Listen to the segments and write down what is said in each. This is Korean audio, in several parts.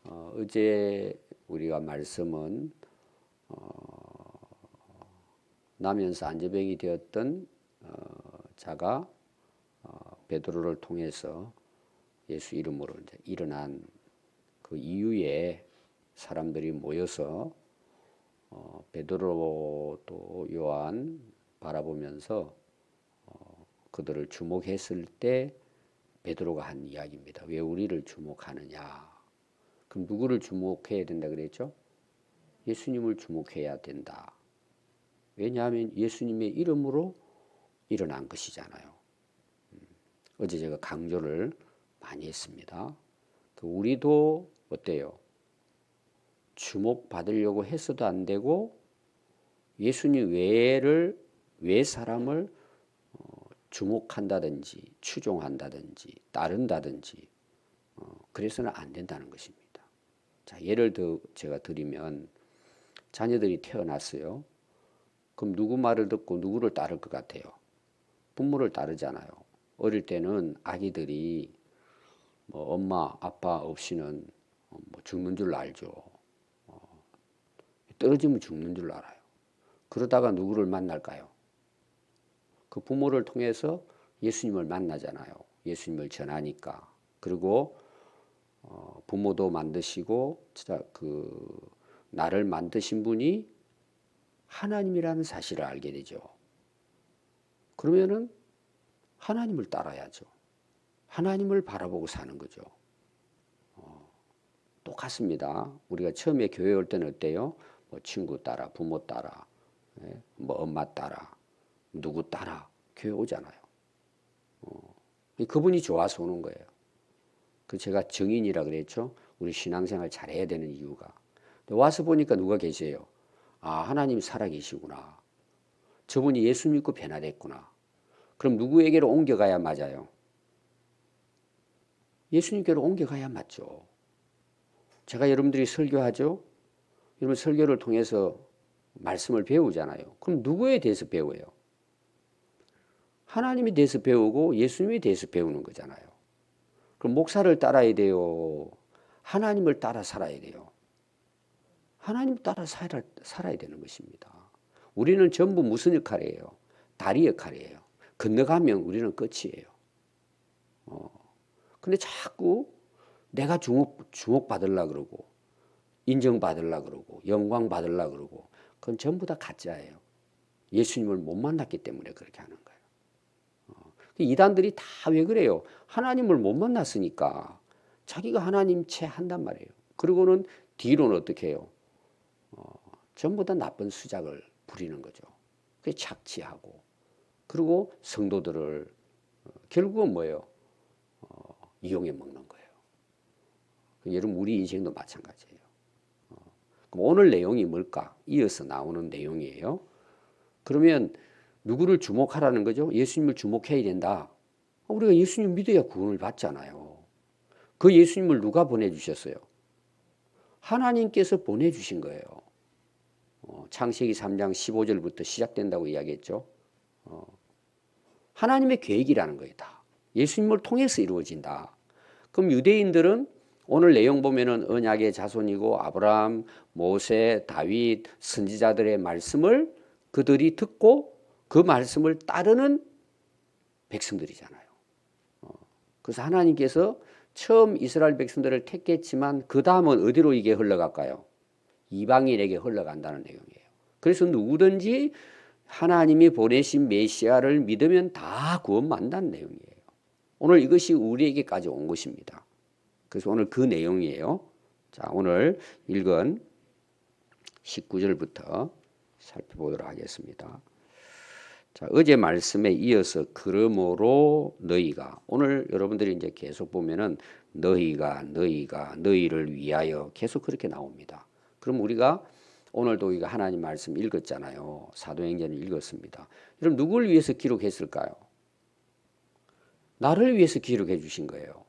어제 우리가 말씀은 나면서 안전병이 되었던 자가 베드로를 통해서 예수 이름으로 이제 일어난 그 이후에 사람들이 모여서 베드로 또 요한 바라보면서 그들을 주목했을 때 베드로가 한 이야기입니다. 왜 우리를 주목하느냐? 그럼 누구를 주목해야 된다 그랬죠? 예수님을 주목해야 된다. 왜냐하면 예수님의 이름으로 일어난 것이잖아요. 어제 제가 강조를 많이 했습니다. 우리도 어때요? 주목받으려고 했어도 안 되고 예수님 외 사람을 주목한다든지 추종한다든지 따른다든지 그래서는 안 된다는 것입니다. 자, 예를 더 제가 드리면 자녀들이 태어났어요. 그럼 누구 말을 듣고 누구를 따를 것 같아요? 부모를 따르잖아요. 어릴 때는 아기들이 뭐 엄마 아빠 없이는 뭐 죽는 줄 알죠. 떨어지면 죽는 줄 알아요. 그러다가 누구를 만날까요? 그 부모를 통해서 예수님을 만나잖아요. 예수님을 전하니까. 그리고 부모도 만드시고 나를 만드신 분이 하나님이라는 사실을 알게 되죠. 그러면은 하나님을 따라야죠. 하나님을 바라보고 사는 거죠. 똑같습니다. 우리가 처음에 교회 올 때는 어때요? 뭐 친구 따라, 부모 따라, 뭐 엄마 따라, 누구 따라 교회 오잖아요. 그분이 좋아서 오는 거예요. 그 제가 증인이라 그랬죠. 우리 신앙생활 잘해야 되는 이유가. 와서 보니까 누가 계세요? 아, 하나님 살아계시구나. 저분이 예수 믿고 변화됐구나. 그럼 누구에게로 옮겨가야 맞아요? 예수님께로 옮겨가야 맞죠. 제가 여러분들이 설교하죠. 여러분 설교를 통해서 말씀을 배우잖아요. 그럼 누구에 대해서 배워요? 하나님에 대해서 배우고 예수님에 대해서 배우는 거잖아요. 그럼 목사를 따라야 돼요? 하나님을 따라 살아야 돼요? 하나님 따라 살아야 되는 것입니다. 우리는 전부 무슨 역할이에요? 다리 역할이에요. 건너가면 우리는 끝이에요. 근데 자꾸 내가 주목받으려고 그러고 인정받으려고 그러고 영광 받으려고 그러고 그건 전부 다 가짜예요. 예수님을 못 만났기 때문에 그렇게 하는 거예요. 이단들이 다 왜 그래요? 하나님을 못 만났으니까 자기가 하나님 채 한단 말이에요. 그리고는 뒤로는 어떻게 해요? 전부 다 나쁜 수작을 부리는 거죠. 그게 착취하고 그리고 성도들을 결국은 뭐예요? 이용해 먹는 거예요. 여러분 우리 인생도 마찬가지예요. 그럼 오늘 내용이 뭘까? 이어서 나오는 내용이에요. 그러면 누구를 주목하라는 거죠? 예수님을 주목해야 된다. 우리가 예수님 믿어야 구원을 받잖아요. 그 예수님을 누가 보내주셨어요? 하나님께서 보내주신 거예요. 창세기 3장 15절부터 시작된다고 이야기했죠. 하나님의 계획이라는 거예요. 다. 예수님을 통해서 이루어진다. 그럼 유대인들은 오늘 내용 보면은 언약의 자손이고 아브라함, 모세, 다윗, 선지자들의 말씀을 그들이 듣고 그 말씀을 따르는 백성들이잖아요. 그래서 하나님께서 처음 이스라엘 백성들을 택했지만 그 다음은 어디로 이게 흘러갈까요? 이방인에게 흘러간다는 내용이에요. 그래서 누구든지 하나님이 보내신 메시아를 믿으면 다 구원받는다는 내용이에요. 오늘 이것이 우리에게까지 온 것입니다. 그래서 오늘 그 내용이에요. 자, 오늘 읽은 19절부터 살펴보도록 하겠습니다. 자, 어제 말씀에 이어서 그러므로 너희가 오늘 여러분들이 이제 계속 보면은 너희를 위하여 계속 그렇게 나옵니다. 그럼 우리가 오늘도 이거 하나님 말씀 읽었잖아요. 사도행전을 읽었습니다. 여러분 누구를 위해서 기록했을까요? 나를 위해서 기록해 주신 거예요.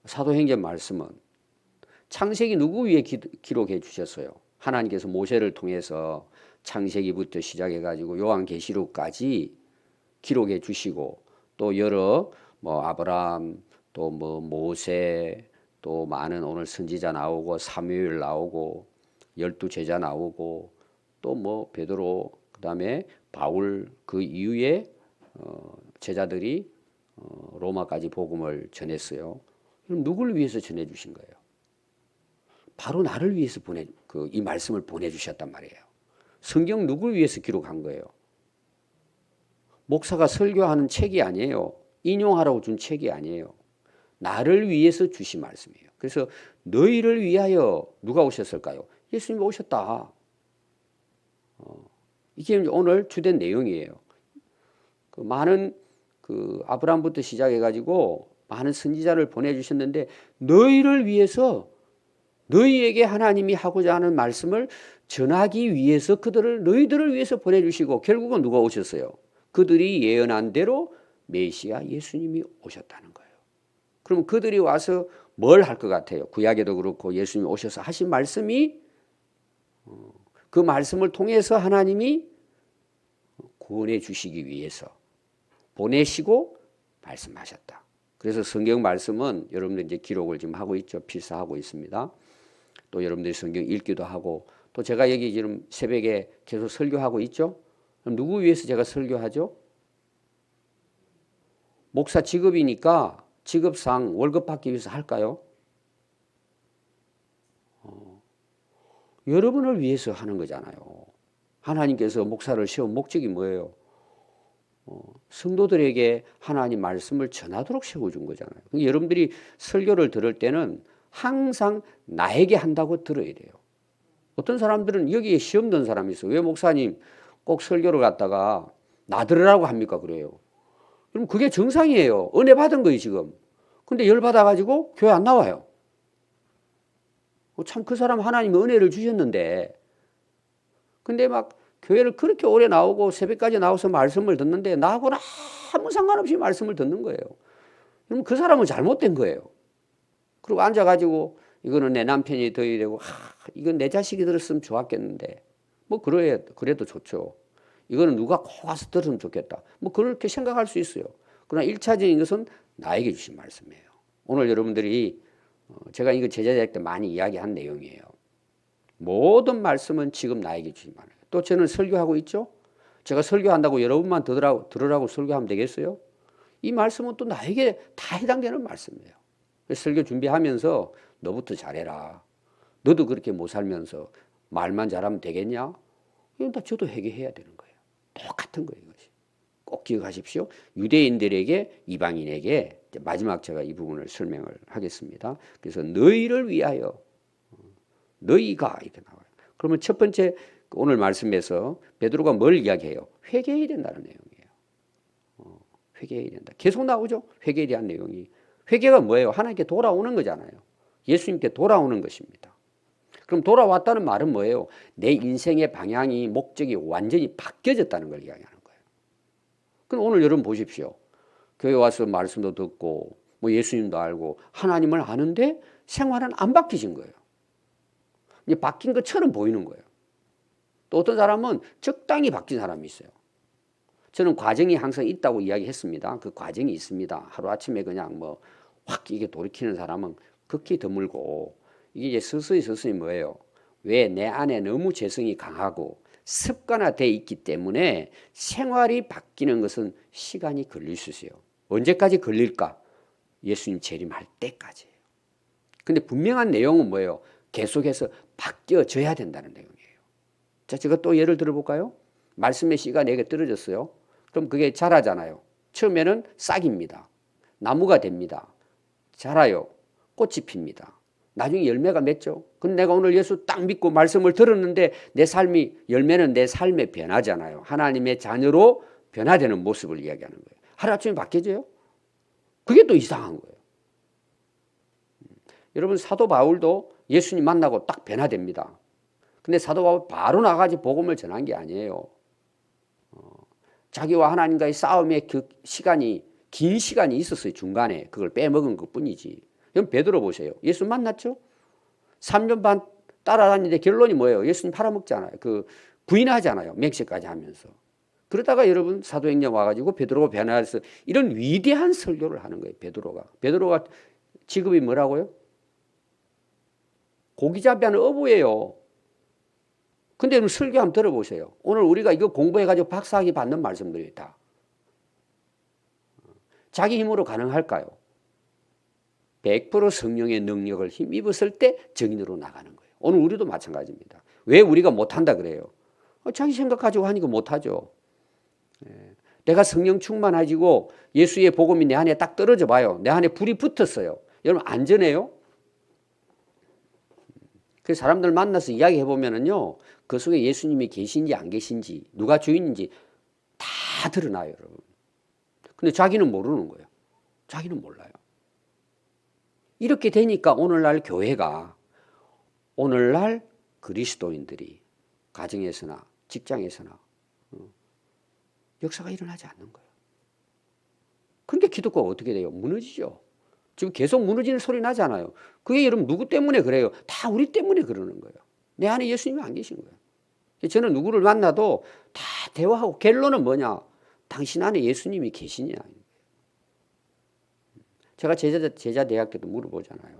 사도행전 말씀은 창세기 누구 위해 기록해 주셨어요? 하나님께서 모세를 통해서 창세기부터 시작해가지고 요한계시록까지 기록해 주시고 또 여러 뭐 아브라함 또 뭐 모세 또 많은 오늘 선지자 나오고 사무엘 나오고 12제자 나오고 또 뭐 베드로 그다음에 바울 그 이후에 제자들이 로마까지 복음을 전했어요. 그럼 누구를 위해서 전해 주신 거예요? 바로 나를 위해서 이 말씀을 보내주셨단 말이에요. 성경 누구를 위해서 기록한 거예요? 목사가 설교하는 책이 아니에요. 인용하라고 준 책이 아니에요. 나를 위해서 주신 말씀이에요. 그래서 너희를 위하여 누가 오셨을까요? 예수님이 오셨다. 이게 오늘 주된 내용이에요. 많은 아브라함부터 시작해가지고 많은 선지자를 보내주셨는데 너희를 위해서 너희에게 하나님이 하고자 하는 말씀을 전하기 위해서 너희들을 위해서 보내주시고 결국은 누가 오셨어요? 그들이 예언한 대로 메시아 예수님이 오셨다는 거예요. 그럼 그들이 와서 뭘 할 것 같아요? 구약에도 그렇고 예수님이 오셔서 하신 말씀이 그 말씀을 통해서 하나님이 구원해 주시기 위해서 보내시고 말씀하셨다. 그래서 성경 말씀은 여러분들 이제 기록을 지금 하고 있죠. 필사하고 있습니다. 또 여러분들이 성경 읽기도 하고 또 제가 여기 지금 새벽에 계속 설교하고 있죠. 그럼 누구 위해서 제가 설교하죠? 목사 직업이니까 직업상 월급 받기 위해서 할까요? 여러분을 위해서 하는 거잖아요. 하나님께서 목사를 세운 목적이 뭐예요? 성도들에게 하나님 말씀을 전하도록 세워준 거잖아요. 여러분들이 설교를 들을 때는 항상 나에게 한다고 들어야 돼요. 어떤 사람들은 여기에 시험 든 사람이 있어요. 왜 목사님 꼭 설교를 갖다가 나 들으라고 합니까? 그래요. 그럼 그게 정상이에요. 은혜 받은 거예요 지금. 근데 열받아가지고 교회 안 나와요. 참 그 사람 하나님이 은혜를 주셨는데 근데 막 교회를 그렇게 오래 나오고 새벽까지 나와서 말씀을 듣는데 나하고는 아무 상관없이 말씀을 듣는 거예요. 그럼 그 사람은 잘못된 거예요. 그리고 앉아가지고 이거는 내 남편이 더 이러고 이건 내 자식이 들었으면 좋았겠는데 뭐 그래도 좋죠. 이거는 누가 꼭 와서 들었으면 좋겠다. 뭐 그렇게 생각할 수 있어요. 그러나 1차적인 것은 나에게 주신 말씀이에요. 오늘 여러분들이 제가 이거 제자될 때 많이 이야기한 내용이에요. 모든 말씀은 지금 나에게 주신 말이에요. 또 저는 설교하고 있죠. 제가 설교한다고 여러분만 들으라고 설교하면 되겠어요? 이 말씀은 또 나에게 다 해당되는 말씀이에요. 설교 준비하면서 너부터 잘해라. 너도 그렇게 못 살면서 말만 잘하면 되겠냐? 이건 다 저도 회개해야 되는 거예요. 똑같은 거예요. 이것이. 꼭 기억하십시오. 유대인들에게 이방인에게 마지막 제가 이 부분을 설명을 하겠습니다. 그래서 너희를 위하여 너희가 이렇게 나와요. 그러면 첫 번째 오늘 말씀에서 베드로가 뭘 이야기해요? 회개해야 된다는 내용이에요. 회개해야 된다. 계속 나오죠. 회개에 대한 내용이. 회개가 뭐예요? 하나님께 돌아오는 거잖아요. 예수님께 돌아오는 것입니다. 그럼 돌아왔다는 말은 뭐예요? 내 인생의 방향이 목적이 완전히 바뀌어졌다는 걸 이야기하는 거예요. 그럼 오늘 여러분 보십시오. 교회 와서 말씀도 듣고 뭐 예수님도 알고 하나님을 아는데 생활은 안 바뀌신 거예요. 이제 바뀐 것처럼 보이는 거예요. 또 어떤 사람은 적당히 바뀐 사람이 있어요. 저는 과정이 항상 있다고 이야기했습니다. 그 과정이 있습니다. 하루아침에 그냥 뭐 확 이게 돌이키는 사람은 극히 드물고 이게 이제 서서히 뭐예요? 왜 내 안에 너무 재성이 강하고 습관화되어 있기 때문에 생활이 바뀌는 것은 시간이 걸릴 수 있어요. 언제까지 걸릴까? 예수님 재림할 때까지예요. 근데 분명한 내용은 뭐예요? 계속해서 바뀌어져야 된다는 내용이에요. 자, 제가 또 예를 들어볼까요? 말씀의 씨가 내게 떨어졌어요. 그럼 그게 자라잖아요. 처음에는 싹입니다. 나무가 됩니다. 자라요. 꽃이 핍니다. 나중에 열매가 맺죠. 근데 내가 오늘 예수 딱 믿고 말씀을 들었는데 내 삶이 열매는 내 삶에 변하잖아요. 하나님의 자녀로 변화되는 모습을 이야기하는 거예요. 하루아침에 바뀌어져요? 그게 또 이상한 거예요. 여러분 사도 바울도 예수님 만나고 딱 변화됩니다. 근데 사도 바울 바로 나가지 복음을 전한 게 아니에요. 자기와 하나님과의 싸움의 그 시간이 긴 시간이 있었어요. 중간에 그걸 빼먹은 것뿐이지. 여러분 베드로 보세요. 예수 만났죠? 3년 반 따라다니는데 결론이 뭐예요? 예수님 팔아먹잖아요. 부인하잖아요. 맹세까지 하면서. 그러다가 여러분 사도행전 와가지고 베드로가 변화해서 이런 위대한 설교를 하는 거예요. 베드로가 직업이 뭐라고요? 고기잡이 하는 어부예요. 근데 여러분 설교 한번 들어보세요. 오늘 우리가 이거 공부해가지고 박사학위 받는 말씀들이 다. 자기 힘으로 가능할까요? 100% 성령의 능력을 힘입었을 때 정인으로 나가는 거예요. 오늘 우리도 마찬가지입니다. 왜 우리가 못한다 그래요? 자기 생각 가지고 하니까 못하죠. 내가 성령 충만해지고 예수의 복음이 내 안에 딱 떨어져 봐요. 내 안에 불이 붙었어요. 여러분 안전해요? 그 사람들 만나서 이야기해 보면은요, 그 속에 예수님이 계신지 안 계신지, 누가 주인인지 다 드러나요, 여러분. 근데 자기는 모르는 거예요. 자기는 몰라요. 이렇게 되니까 오늘날 교회가, 오늘날 그리스도인들이 가정에서나 직장에서나 역사가 일어나지 않는 거예요. 그러니까 기독교가 어떻게 돼요? 무너지죠. 지금 계속 무너지는 소리 나잖아요. 그게 여러분 누구 때문에 그래요? 다 우리 때문에 그러는 거예요. 내 안에 예수님이 안 계신 거예요. 저는 누구를 만나도 다 대화하고 결론은 뭐냐? 당신 안에 예수님이 계시냐? 제가 제자 대학 때도 물어보잖아요.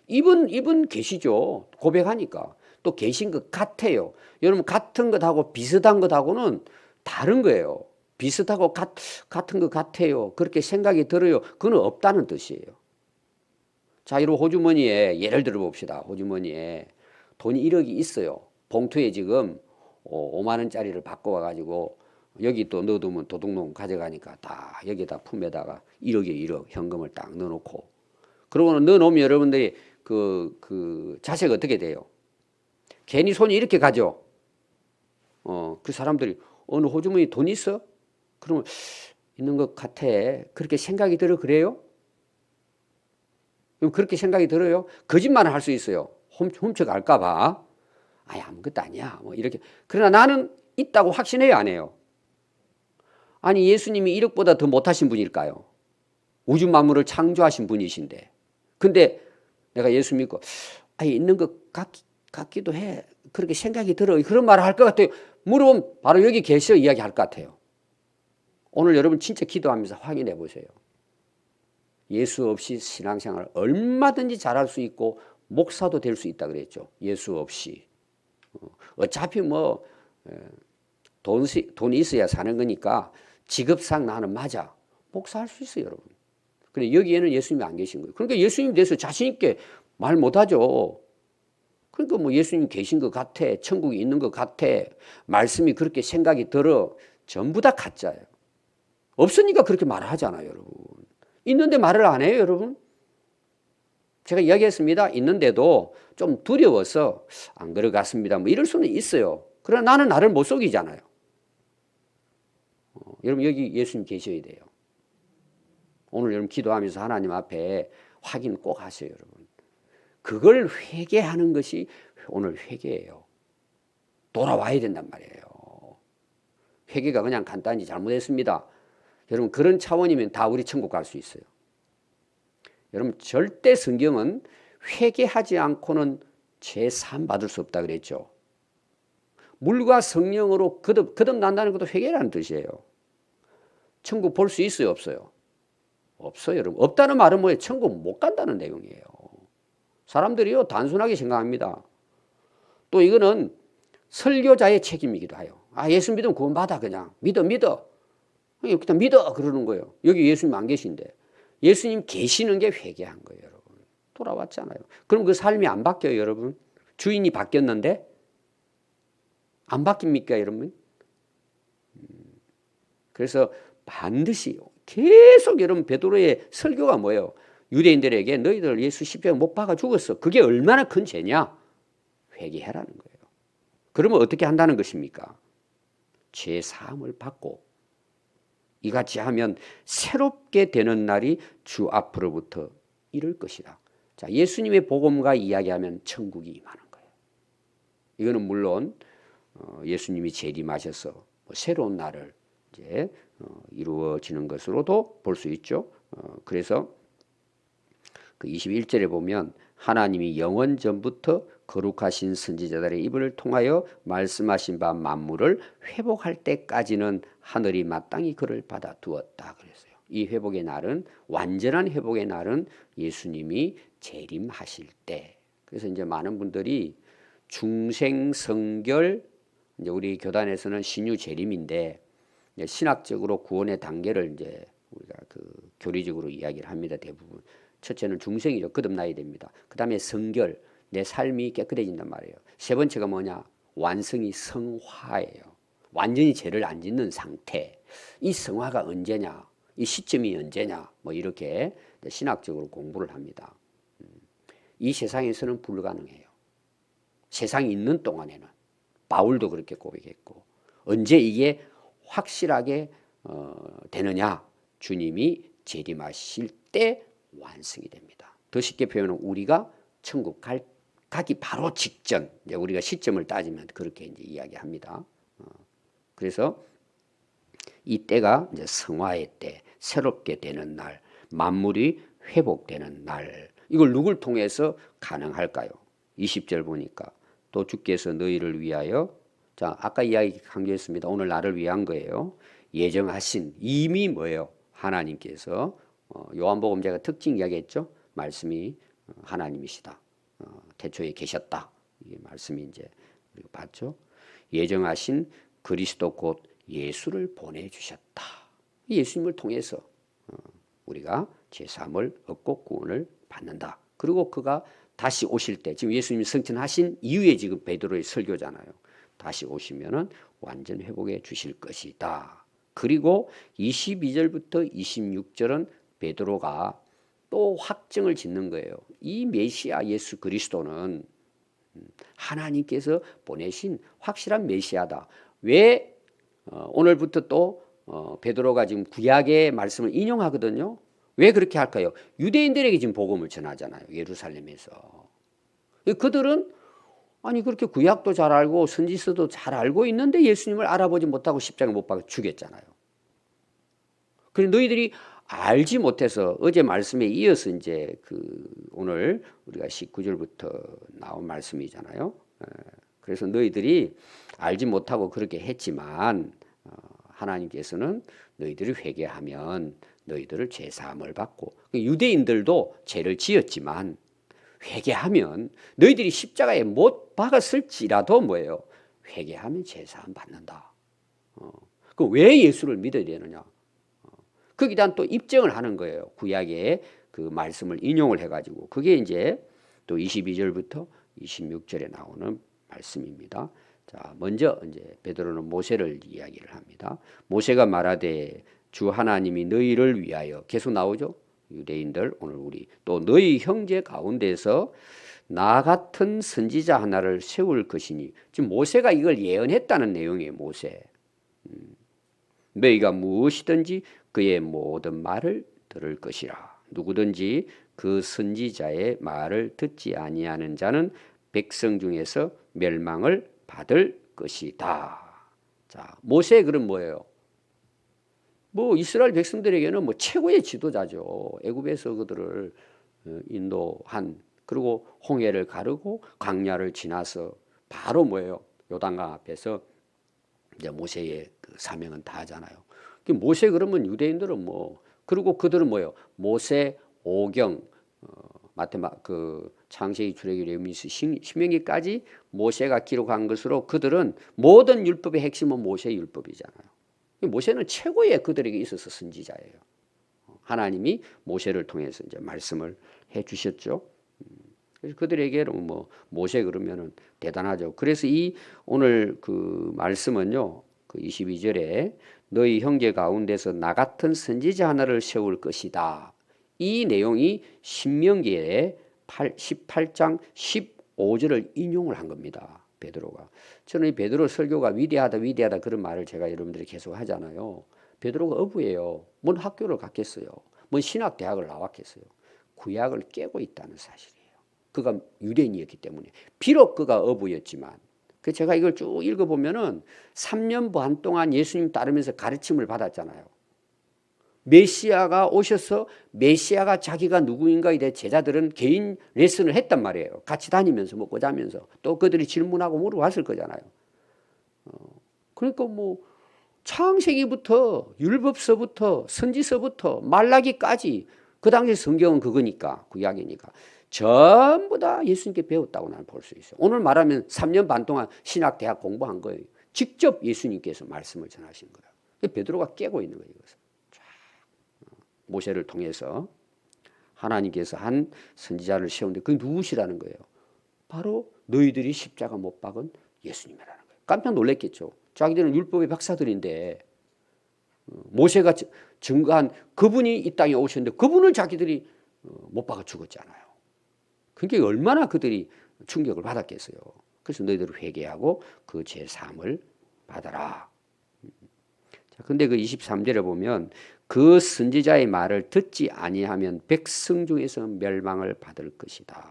이분 계시죠. 고백하니까. 또 계신 것 같아요. 여러분 같은 것하고 비슷한 것하고는 다른 거예요. 비슷하고 같은 것 같아요. 그렇게 생각이 들어요. 그건 없다는 뜻이에요. 자, 이런 호주머니에 예를 들어 봅시다. 호주머니에 돈이 1억이 있어요. 봉투에 지금 5만 원짜리를 바꿔와가지고 여기 또 넣어두면 도둑놈 가져가니까 다 여기다 품에다가 1억에 1억 현금을 딱 넣어놓고 그러고는 넣어놓으면 여러분들이 그 자세가 어떻게 돼요? 괜히 손이 이렇게 가죠. 그 사람들이 어느 호주머니 돈 있어? 그러면 있는 것 같아. 그렇게 생각이 들어 그래요? 그럼 그렇게 생각이 들어요? 거짓말을 할 수 있어요. 훔쳐갈까 봐. 아니 아무것도 아니야. 뭐 이렇게. 그러나 나는 있다고 확신해요, 안 해요? 아니 예수님이 1억보다 더 못하신 분일까요? 우주 만물을 창조하신 분이신데. 근데 내가 예수 믿고 있는 것 같기도 해. 그렇게 생각이 들어. 그런 말을 할 것 같아요. 물어보면 바로 여기 계셔 이야기할 것 같아요. 오늘 여러분 진짜 기도하면서 확인해 보세요. 예수 없이 신앙생활 얼마든지 잘할 수 있고 목사도 될 수 있다 그랬죠. 예수 없이. 어차피 뭐 돈이 있어야 사는 거니까 직업상 나는 맞아. 목사할 수 있어요, 여러분. 근데 여기에는 예수님이 안 계신 거예요. 그러니까 예수님 대해서 자신 있게 말 못하죠. 그러니까 뭐 예수님 계신 것 같아. 천국이 있는 것 같아. 말씀이 그렇게 생각이 들어. 전부 다 가짜예요. 없으니까 그렇게 말을 하잖아요, 여러분. 있는데 말을 안 해요, 여러분. 제가 이야기했습니다. 있는데도 좀 두려워서 안 그럴 것 같습니다. 뭐 이럴 수는 있어요. 그러나 나는 나를 못 속이잖아요. 여러분 여기 예수님 계셔야 돼요. 오늘 여러분 기도하면서 하나님 앞에 확인 꼭 하세요, 여러분. 그걸 회개하는 것이 오늘 회개예요. 돌아와야 된단 말이에요. 회개가 그냥 간단히 잘못했습니다. 여러분 그런 차원이면 다 우리 천국 갈 수 있어요. 여러분 절대 성경은 회개하지 않고는 죄 사함 받을 수 없다 그랬죠. 물과 성령으로 거듭난다는 것도 회개라는 뜻이에요. 천국 볼 수 있어요, 없어요? 없어요, 여러분. 없다는 말은 뭐예요? 천국 못 간다는 내용이에요. 사람들이요 단순하게 생각합니다. 또 이거는 설교자의 책임이기도 해요. 예수 믿으면 구원받아 그냥. 믿어. 그냥 믿어 그러는 거예요. 여기 예수님 안 계신데. 예수님 계시는 게 회개한 거예요, 여러분. 돌아왔잖아요. 그럼 그 삶이 안 바뀌어요, 여러분? 주인이 바뀌었는데 안 바뀝니까, 여러분? 그래서 반드시 계속 여러분 베드로의 설교가 뭐예요? 유대인들에게 너희들 예수 십자가에 못 박아 죽었어. 그게 얼마나 큰 죄냐? 회개해라는 거예요. 그러면 어떻게 한다는 것입니까? 죄 사함을 받고 이같이 하면 새롭게 되는 날이 주 앞으로부터 이를 것이다. 자, 예수님의 복음과 이야기하면 천국이 임하는 거예요. 이거는 물론 예수님이 재림하셔서 새로운 날을 이제 이루어지는 것으로도 볼 수 있죠. 그래서 그 21절에 보면 하나님이 영원 전부터 거룩하신 선지자들의 입을 통하여 말씀하신 바 만물을 회복할 때까지는 하늘이 마땅히 그를 받아 두었다 그랬어요. 이 회복의 날은 완전한 회복의 날은 예수님이 재림하실 때 그래서 이제 많은 분들이 중생성결, 이제 우리 교단에서는 신유재림인데 신학적으로 구원의 단계를 이제 우리가 그 교리적으로 이야기를 합니다. 대부분. 첫째는 중생이죠. 거듭나야 됩니다. 그 다음에 성결, 내 삶이 깨끗해진단 말이에요. 세 번째가 뭐냐? 완성이 성화예요. 완전히 죄를 안 짓는 상태. 이 성화가 언제냐? 이 시점이 언제냐? 뭐 이렇게 신학적으로 공부를 합니다. 이 세상에서는 불가능해요. 세상이 있는 동안에는. 바울도 그렇게 고백했고. 언제 이게 확실하게 되느냐? 주님이 재림하실 때 완성이 됩니다. 더 쉽게 표현하면 우리가 천국 가기 바로 직전, 이제 우리가 시점을 따지면 그렇게 이제 이야기합니다. 그래서 이 때가 이제 성화의 때, 새롭게 되는 날, 만물이 회복되는 날. 이걸 누굴 통해서 가능할까요? 20절 보니까 또 주께서 너희를 위하여, 자 아까 이야기 강조했습니다. 오늘 나를 위한 거예요. 예정하신, 이미 뭐예요? 하나님께서 요한복음 제가 특징 이야기했죠. 말씀이 하나님이시다. 태초에 계셨다. 이 말씀이 이제 우리가 봤죠. 예정하신 그리스도 곧 예수를 보내주셨다. 예수님을 통해서 우리가 죄사함을 얻고 구원을 받는다. 그리고 그가 다시 오실 때, 지금 예수님이 승천하신 이후에 지금 베드로의 설교잖아요. 다시 오시면은 완전 회복해 주실 것이다. 그리고 22절부터 26절은 베드로가 또 확정을 짓는 거예요. 이 메시아 예수 그리스도는 하나님께서 보내신 확실한 메시아다. 왜 오늘부터 또 베드로가 지금 구약의 말씀을 인용하거든요. 왜 그렇게 할까요? 유대인들에게 지금 복음을 전하잖아요. 예루살렘에서. 그들은 아니 그렇게 구약도 잘 알고 선지서도 잘 알고 있는데 예수님을 알아보지 못하고 십자가 못 박아 죽였잖아요. 그래 너희들이 알지 못해서 어제 말씀에 이어서 이제 그 오늘 우리가 19절부터 나온 말씀이잖아요. 그래서 너희들이 알지 못하고 그렇게 했지만 하나님께서는 너희들이 회개하면 너희들을 죄 사함을 받고, 유대인들도 죄를 지었지만 회개하면 너희들이 십자가에 못 박았을지라도 뭐예요? 회개하면 죄 사함 받는다. 그 왜 예수를 믿어야 되느냐? 거기에 대한 또 입증을 하는 거예요. 구약의 그 말씀을 인용을 해가지고 그게 이제 또 22절부터 26절에 나오는 말씀입니다. 자, 먼저 이제 베드로는 모세를 이야기를 합니다. 모세가 말하되 주 하나님이 너희를 위하여, 계속 나오죠. 유대인들, 오늘 우리 또 너희 형제 가운데서 나 같은 선지자 하나를 세울 것이니, 지금 모세가 이걸 예언했다는 내용이에요. 모세. 너희가 무엇이든지 그의 모든 말을 들을 것이라. 누구든지 그 선지자의 말을 듣지 아니하는 자는 백성 중에서 멸망을 받을 것이다. 자, 모세 그럼 뭐예요? 뭐 이스라엘 백성들에게는 뭐 최고의 지도자죠. 애굽에서 그들을 인도한, 그리고 홍해를 가르고 광야를 지나서 바로 뭐예요? 요단강 앞에서 이제 모세의 그 사명은 다 하잖아요. 모세 그러면 유대인들은 뭐, 그리고 그들은 뭐예요? 모세, 오경, 그 창세기, 출애굽기, 레위기, 신명기까지 모세가 기록한 것으로 그들은 모든 율법의 핵심은 모세 율법이잖아요. 모세는 최고의 그들에게 있어서 선지자예요. 하나님이 모세를 통해서 이제 말씀을 해 주셨죠. 그래서 그들에게는 뭐 모세 그러면은 대단하죠. 그래서 이 오늘 그 말씀은요, 그 22절에 너희 형제 가운데서 나 같은 선지자 하나를 세울 것이다. 이 내용이 신명기의 18장 15절을 인용을 한 겁니다. 베드로가. 저는 이 베드로 설교가 위대하다 그런 말을 제가 여러분들이 계속 하잖아요. 베드로가 어부예요. 뭔 학교를 갔겠어요. 뭔 신학대학을 나왔겠어요. 구약을 깨고 있다는 사실이에요. 그가 유대인이었기 때문에. 비록 그가 어부였지만, 제가 이걸 쭉 읽어보면은 3년 반 동안 예수님 따르면서 가르침을 받았잖아요. 메시아가 오셔서 메시아가 자기가 누구인가에 대해 제자들은 개인 레슨을 했단 말이에요. 같이 다니면서 먹고 자면서 또 그들이 질문하고 물어봤을 거잖아요. 그러니까 뭐 창세기부터 율법서부터 선지서부터 말라기까지 그 당시 성경은 그거니까, 구약이니까 전부 다 예수님께 배웠다고 나는 볼 수 있어요. 오늘 말하면 3년 반 동안 신학대학 공부한 거예요. 직접 예수님께서 말씀을 전하신 거예요. 베드로가 깨고 있는 거예요. 이것을. 모세를 통해서 하나님께서 한 선지자를 세우는데 그게 누구시라는 거예요? 바로 너희들이 십자가 못 박은 예수님이라는 거예요. 깜짝 놀랐겠죠. 자기들은 율법의 박사들인데 모세가 증거한 그분이 이 땅에 오셨는데 그분을 자기들이 못 박아 죽었잖아요. 그게 얼마나 그들이 충격을 받았겠어요. 그래서 너희들 회개하고 그 제3을 받아라. 자, 근데 그 23절에 보면 그 선지자의 말을 듣지 아니하면 백성 중에서 멸망을 받을 것이다.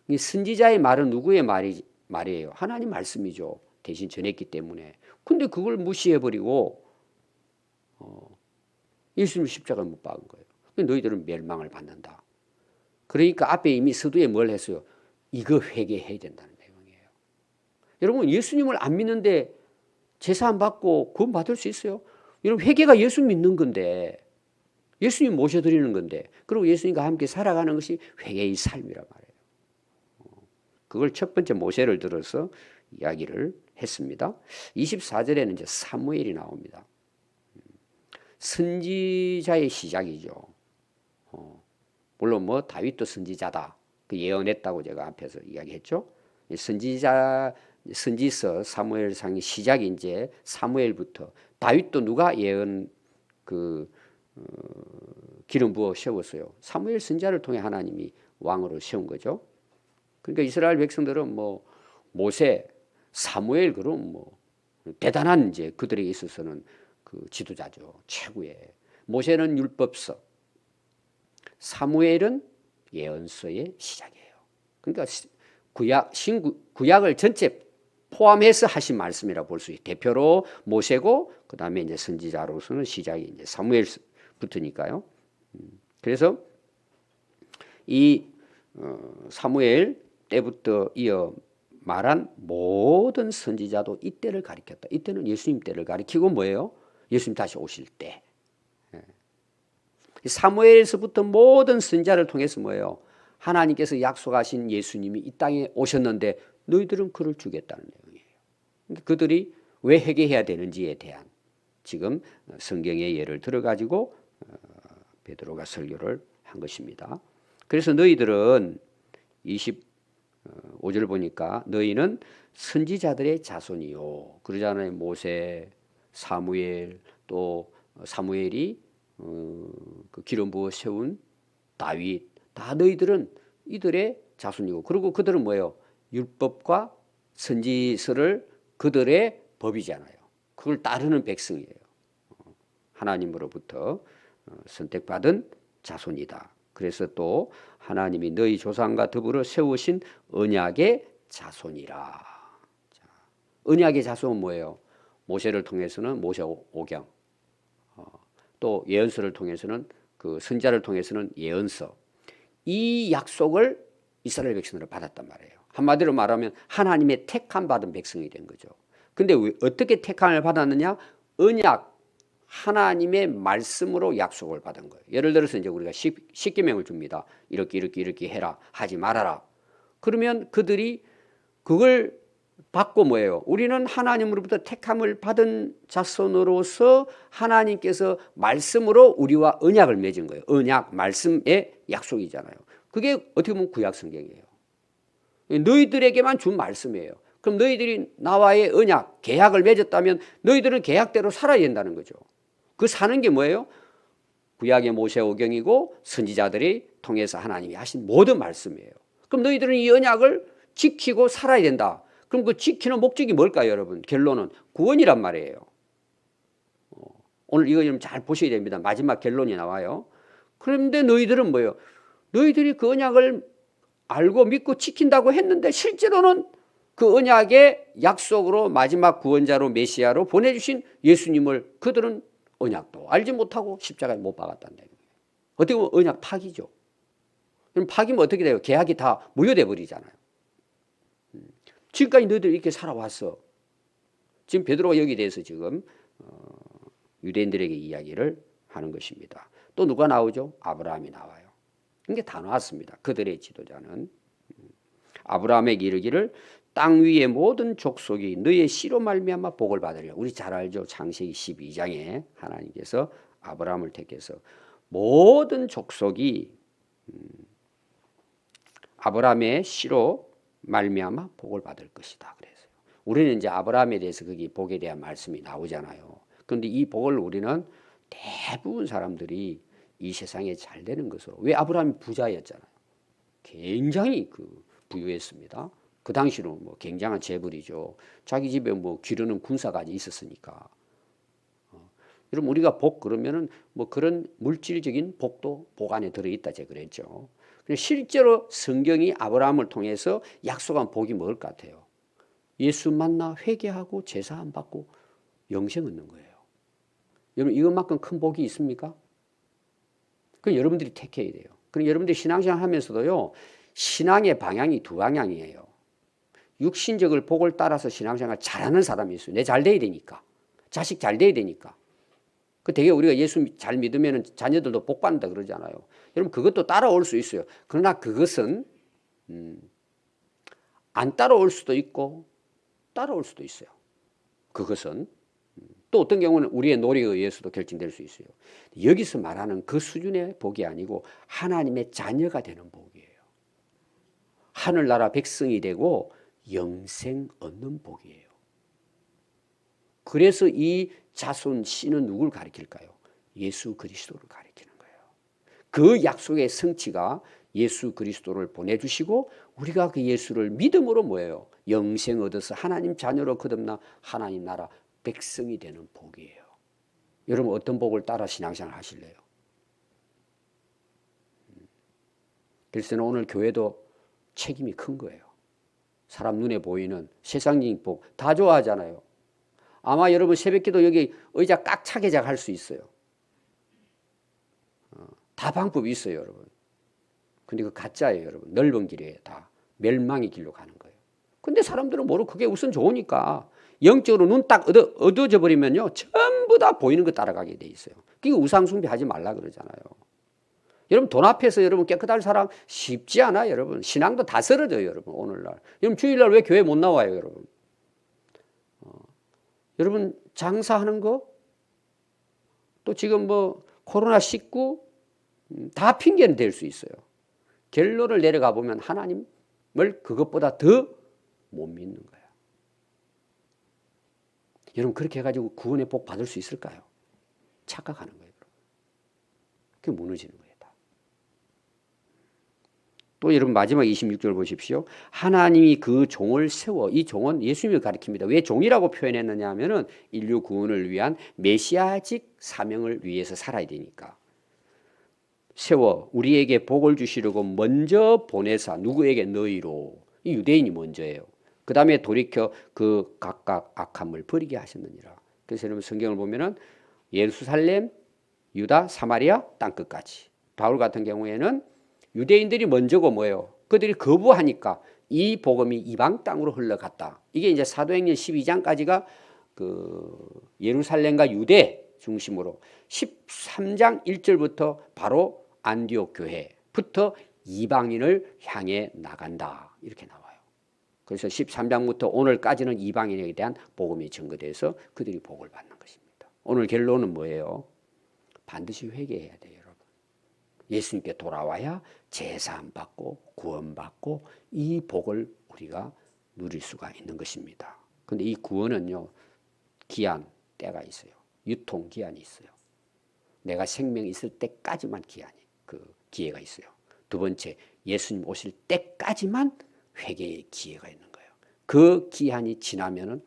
이 선지자의 말은 누구의 말이에요? 하나님 말씀이죠. 대신 전했기 때문에. 근데 그걸 무시해버리고 예수님 십자가를 못 박은 거예요. 너희들은 멸망을 받는다. 그러니까 앞에 이미 서두에 뭘 했어요? 이거 회개해야 된다는 내용이에요. 여러분 예수님을 안 믿는데 제사 안 받고 구원 받을 수 있어요? 여러분 회개가 예수 믿는 건데 예수님 모셔드리는 건데 그리고 예수님과 함께 살아가는 것이 회개의 삶이란 말이에요. 그걸 첫 번째 모세를 들어서 이야기를 했습니다. 24절에는 이제 사무엘이 나옵니다. 선지자의 시작이죠. 물론 뭐 다윗도 선지자다. 그 예언했다고 제가 앞에서 이야기했죠. 선지서 사무엘상의 시작이 이제 사무엘부터 다윗도 누가 예언 기름 부어 세웠어요. 사무엘 선지자를 통해 하나님이 왕으로 세운 거죠. 그러니까 이스라엘 백성들은 뭐 모세, 사무엘 그럼 뭐 대단한 이제 그들에게 있어서는 그 지도자죠. 최고의. 모세는 율법서, 사무엘은 예언서의 시작이에요. 그러니까 구약을 전체 포함해서 하신 말씀이라 볼 수 있어요. 대표로 모세고 그 다음에 이제 선지자로서는 시작이 이제 사무엘부터니까요. 그래서 이 사무엘 때부터 이어 말한 모든 선지자도 이때를 가리켰다. 이때는 예수님 때를 가리키고 뭐예요? 예수님 다시 오실 때. 사무엘에서부터 모든 선지자를 통해서 뭐예요? 하나님께서 약속하신 예수님이 이 땅에 오셨는데 너희들은 그를 주겠다는 내용이에요. 그들이 왜 회개해야 되는지에 대한 지금 성경의 예를 들어가지고 베드로가 설교를 한 것입니다. 그래서 너희들은 25절 보니까 너희는 선지자들의 자손이요. 그러잖아요. 모세, 사무엘 또 사무엘이 그 기름 부어 세운 다윗 다 너희들은 이들의 자손이고 그리고 그들은 뭐예요? 율법과 선지서를 그들의 법이잖아요. 그걸 따르는 백성이에요. 하나님으로부터 선택받은 자손이다. 그래서 또 하나님이 너희 조상과 더불어 세우신 언약의 자손이라. 자, 언약의 자손은 뭐예요? 모세를 통해서는 모세 오경, 또 예언서를 통해서는 그 선지자를 통해서는 예언서. 이 약속을 이스라엘 백성으로 받았단 말이에요. 한마디로 말하면 하나님의 택함 받은 백성이 된 거죠. 근데 어떻게 택함을 받았느냐? 언약, 하나님의 말씀으로 약속을 받은 거예요. 예를 들어서 이제 우리가 십계명을 줍니다. 이렇게 해라, 하지 말아라. 그러면 그들이 그걸 받고 뭐예요? 우리는 하나님으로부터 택함을 받은 자손으로서 하나님께서 말씀으로 우리와 언약을 맺은 거예요. 언약, 말씀의 약속이잖아요. 그게 어떻게 보면 구약 성경이에요. 너희들에게만 준 말씀이에요. 그럼 너희들이 나와의 언약, 계약을 맺었다면 너희들은 계약대로 살아야 된다는 거죠. 그 사는 게 뭐예요? 구약의 모세오경이고 선지자들이 통해서 하나님이 하신 모든 말씀이에요. 그럼 너희들은 이 언약을 지키고 살아야 된다. 그럼 그 지키는 목적이 뭘까요, 여러분? 결론은 구원이란 말이에요. 오늘 이거 좀 잘 보셔야 됩니다. 마지막 결론이 나와요. 그런데 너희들은 뭐예요? 너희들이 그 언약을 알고 믿고 지킨다고 했는데 실제로는 그 언약의 약속으로 마지막 구원자로 메시아로 보내주신 예수님을 그들은 언약도 알지 못하고 십자가에 못 박았다는 얘기예요. 어떻게 보면 언약 파기죠. 그럼 파기면 어떻게 돼요? 계약이 다 무효돼 버리잖아요. 지금까지 너희들 이렇게 살아왔어. 지금 베드로가 여기에 대해서 지금 유대인들에게 이야기를 하는 것입니다. 또 누가 나오죠? 아브라함이 나와요. 이게 다 나왔습니다. 그들의 지도자는. 아브라함에게 이르기를 땅 위의 모든 족속이 너의 씨로 말미암아 복을 받으리라. 우리 잘 알죠. 창세기 12장에 하나님께서 아브라함을 택해서 모든 족속이 아브라함의 씨로 말미암아 복을 받을 것이다. 그래서요. 우리는 이제 아브라함에 대해서 거기 복에 대한 말씀이 나오잖아요. 그런데 이 복을 우리는 대부분 사람들이 이 세상에 잘 되는 것으로. 왜? 아브라함이 부자였잖아요. 굉장히 부유했습니다. 그 당시로 뭐 굉장한 재벌이죠. 자기 집에 뭐 기르는 군사까지 있었으니까. 여러분 우리가 복 그러면은 뭐 그런 물질적인 복도 복 안에 들어있다 제가 그랬죠. 실제로 성경이 아브라함을 통해서 약속한 복이 뭘 것 같아요? 예수 만나 회개하고 제사 안 받고 영생 얻는 거예요. 여러분 이것만큼 큰 복이 있습니까? 그럼 여러분들이 택해야 돼요. 그럼 여러분들이 신앙생활 하면서도요. 신앙의 방향이 두 방향이에요. 육신적을 복을 따라서 신앙생활 잘하는 사람이 있어요. 내 잘 돼야 되니까. 자식 잘 돼야 되니까. 되게 우리가 예수 잘 믿으면 자녀들도 복 받는다 그러잖아요. 여러분 그것도 따라올 수 있어요. 그러나 그것은 안 따라올 수도 있고 따라올 수도 있어요. 그것은 또 어떤 경우는 우리의 노력에 의해서도 결정될 수 있어요. 여기서 말하는 그 수준의 복이 아니고 하나님의 자녀가 되는 복이에요. 하늘나라 백성이 되고 영생 얻는 복이에요. 그래서 이 자손 씨는 누굴 가리킬까요? 예수 그리스도를 가리키는 거예요. 그 약속의 성취가 예수 그리스도를 보내주시고 우리가 그 예수를 믿음으로 뭐예요? 영생 얻어서 하나님 자녀로 거듭나 하나님 나라 백성이 되는 복이에요. 여러분 어떤 복을 따라 신앙생활 하실래요? 그래서 오늘 교회도 책임이 큰 거예요. 사람 눈에 보이는 세상적인 복 다 좋아하잖아요. 아마 여러분 새벽기도 여기 의자 꽉 차게 할 수 있어요. 다 방법이 있어요, 여러분. 근데 그 가짜예요, 여러분. 넓은 길이에요, 다. 멸망의 길로 가는 거예요. 근데 사람들은 모르고 그게 우선 좋으니까 영적으로 눈 딱 어두워져 버리면요, 전부 다 보이는 거 따라가게 돼 있어요. 그게 우상숭배 하지 말라 그러잖아요. 여러분 돈 앞에서 여러분 깨끗할 사람 쉽지 않아요, 여러분. 신앙도 다 쓰러져요, 여러분. 오늘날. 여러분 주일날 왜 교회 못 나와요, 여러분? 여러분 장사하는 거, 또 지금 뭐 코로나19 다 핑계는 될 수 있어요. 결론을 내려가 보면 하나님을 그것보다 더 못 믿는 거야. 여러분 그렇게 해가지고 구원의 복 받을 수 있을까요? 착각하는 거예요. 그게 무너지는 거예요. 또 여러분 마지막 26절 보십시오. 하나님이 그 종을 세워, 이 종은 예수님을 가리킵니다. 왜 종이라고 표현했느냐 하면은 인류 구원을 위한 메시아직 사명을 위해서 살아야 되니까. 세워 우리에게 복을 주시려고 먼저 보내사. 누구에게? 너희로. 이 유대인이 먼저예요. 그 다음에 돌이켜 그 각각 악함을 버리게 하셨느니라. 그래서 여러분 성경을 보면은 예루살렘, 유다, 사마리아 땅끝까지. 바울 같은 경우에는 유대인들이 먼저고 뭐예요? 그들이 거부하니까 이 복음이 이방 땅으로 흘러갔다. 이게 이제 사도행전 12장까지가 그 예루살렘과 유대 중심으로 13장 1절부터 바로 안디옥 교회부터 이방인을 향해 나간다. 이렇게 나와요. 그래서 13장부터 오늘까지는 이방인에 대한 복음이 전거돼서 그들이 복을 받는 것입니다. 오늘 결론은 뭐예요? 반드시 회개해야 돼요, 여러분. 예수님께 돌아와야 제사 받고 구원받고 이 복을 우리가 누릴 수가 있는 것입니다. 그런데 이 구원은요, 기한 때가 있어요. 유통 기한이 있어요. 내가 생명이 있을 때까지만 기회가 있어요. 두 번째, 예수님 오실 때까지만 회개의 기회가 있는 거예요. 그 기한이 지나면은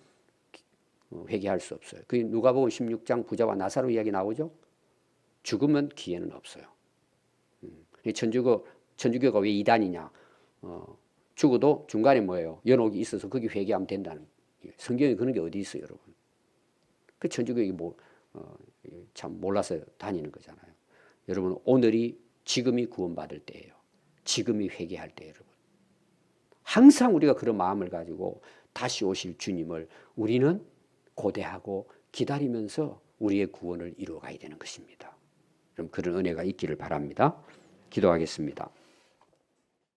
회개할 수 없어요. 그 누가복음 16장 부자와 나사로 이야기 나오죠. 죽으면 기회는 없어요. 천주교가 왜 이단이냐? 죽어도 중간에 뭐예요? 연옥이 있어서 거기 회개하면 된다는. 성경에 그런 게 어디 있어요, 여러분? 그 천주교가 참 몰라서 다니는 거잖아요. 여러분 오늘이 지금이 구원받을 때예요. 지금이 회개할 때예요, 여러분. 항상 우리가 그런 마음을 가지고 다시 오실 주님을 우리는 고대하고 기다리면서 우리의 구원을 이루어가야 되는 것입니다. 그런 은혜가 있기를 바랍니다. 기도하겠습니다.